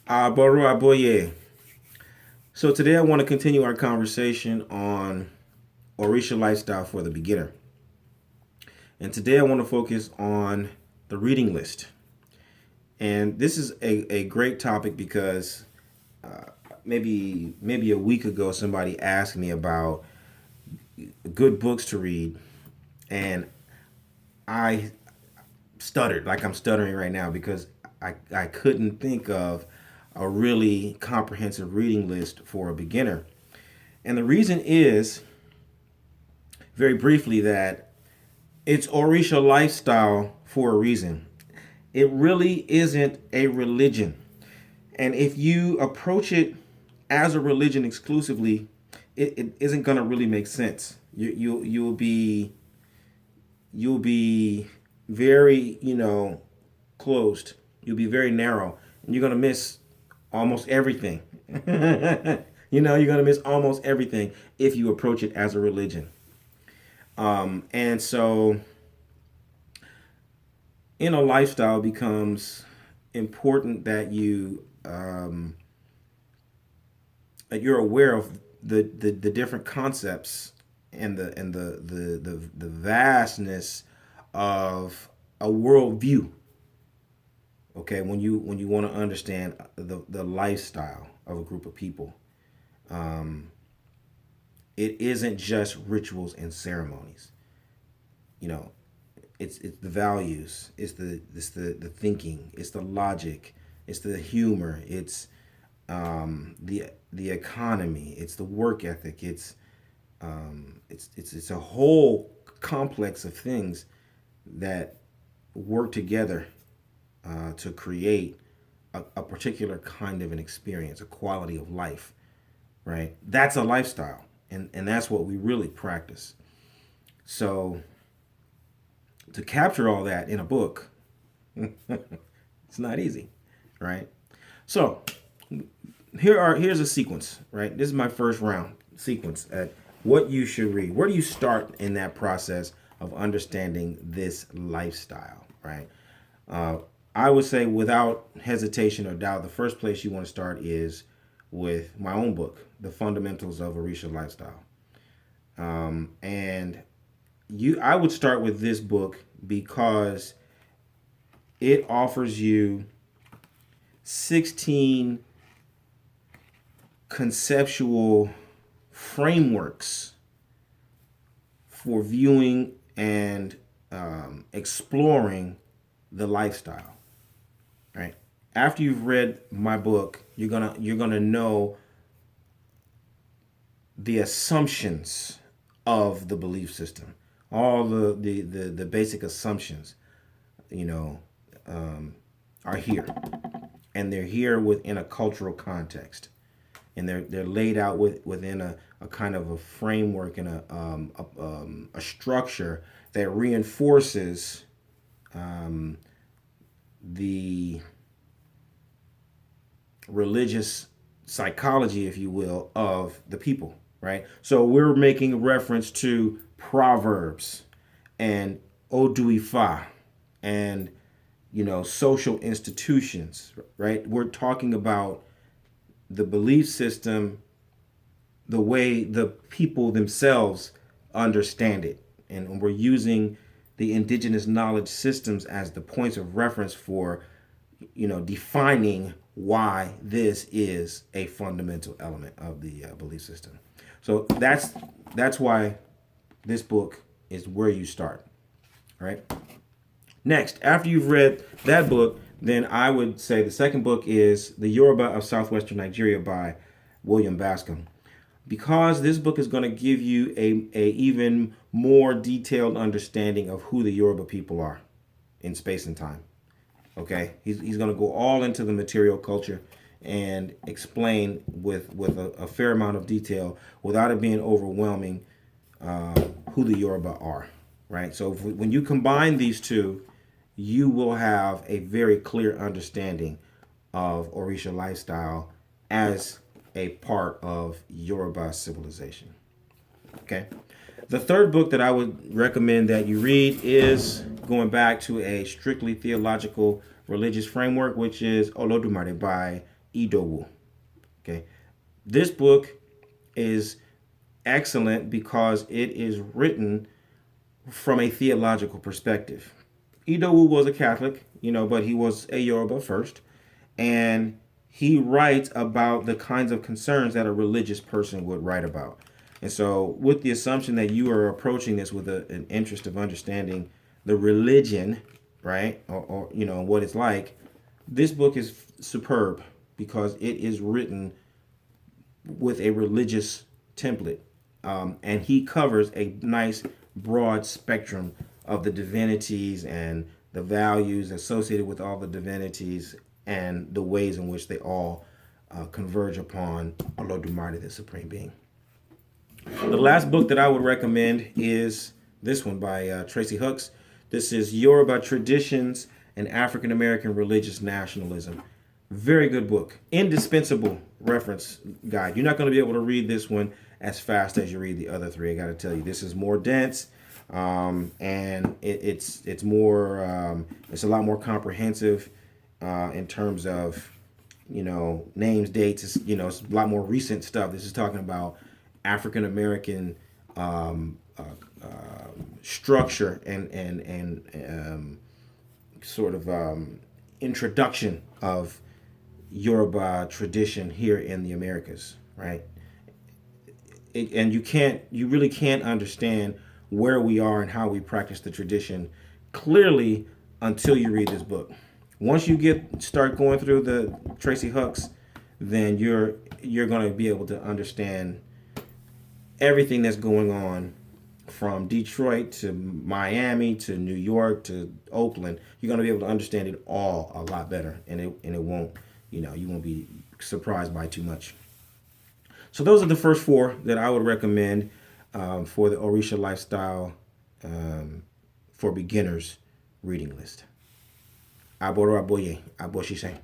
Aboru Aboye. So today I want to continue our conversation on Orisa lifestyle for the beginner. And today I want to focus on the reading list. And this is a great topic because maybe a week ago somebody asked me about good books to read, and I stuttered like I'm stuttering right now because I couldn't think of a really comprehensive reading list for a beginner. And the reason is, very briefly, that it's Orisha lifestyle for a reason. It really isn't a religion. And if you approach it as a religion exclusively, it isn't going to really make sense. You'll be very closed. You'll be very narrow, and you're going to miss almost everything. You're going to miss almost everything if you approach it as a religion. And so in a lifestyle becomes important that that you're aware of the different concepts and the vastness of a worldview. Okay, when you want to understand the lifestyle of a group of people, it isn't just rituals and ceremonies. You know, it's the values, it's the thinking, it's the logic, it's the humor, it's the economy, it's the work ethic, it's a whole complex of things that work together to create a particular kind of an experience, a quality of life, right? That's a lifestyle, and that's what we really practice. So to capture all that in a book, it's not easy, right? So here's a sequence, right? This is my first round sequence at what you should read. Where do you start in that process of understanding this lifestyle, right? I would say without hesitation or doubt, the first place you want to start is with my own book, The Fundamentals of Orisha Lifestyle. And I would start with this book because it offers you 16 conceptual frameworks for viewing and exploring the lifestyle. Right. After you've read my book, you're gonna know the assumptions of the belief system, all the basic assumptions, you know, are here, and they're here within a cultural context, and they're laid out within a kind of a framework and a structure that reinforces the religious psychology, if you will, of the people, right? So we're making reference to Proverbs and Oduifa and, social institutions, right? We're talking about the belief system, the way the people themselves understand it. And we're using the indigenous knowledge systems as the points of reference for, defining why this is a fundamental element of the belief system. So that's why this book is where you start. All right. Next, after you've read that book, then I would say the second book is The Yoruba of Southwestern Nigeria by William Bascom, because this book is going to give you a even more detailed understanding of who the Yoruba people are in space and time. Okay, he's going to go all into the material culture and explain with a fair amount of detail without it being overwhelming who the Yoruba are. Right. So when you combine these two, you will have a very clear understanding of Orisha lifestyle as a part of Yoruba civilization. Okay. The third book that I would recommend that you read is going back to a strictly theological religious framework, which is Olodumare by Idowu. Okay, this book is excellent because it is written from a theological perspective. Idowu was a Catholic, but he was a Yoruba first, and he writes about the kinds of concerns that a religious person would write about. And so, with the assumption that you are approaching this with an interest of understanding the religion, right, or what it's like, this book is superb because it is written with a religious template, and he covers a nice broad spectrum of the divinities and the values associated with all the divinities and the ways in which they all converge upon Olodumare, the Supreme Being. The last book that I would recommend is this one by Tracy Hooks. This is Yoruba Traditions and African American Religious Nationalism. Very good book. Indispensable reference guide. You're not going to be able to read this one as fast as you read the other three. I got to tell you, this is more dense, and it's more it's a lot more comprehensive in terms of names, dates. It's a lot more recent stuff. This is talking about African American structure and sort of introduction of Yoruba tradition here in the Americas, right? And you really can't understand where we are and how we practice the tradition clearly until you read this book. Once you start going through the Tracy Hooks, then you're going to be able to understand everything that's going on from Detroit to Miami to New York to Oakland. You're going to be able to understand it all a lot better, and it won't, you won't be surprised by too much. So those are the first four that I would recommend for the Orisa Lifestyle for Beginners reading list. Aboro aboye, aboshise.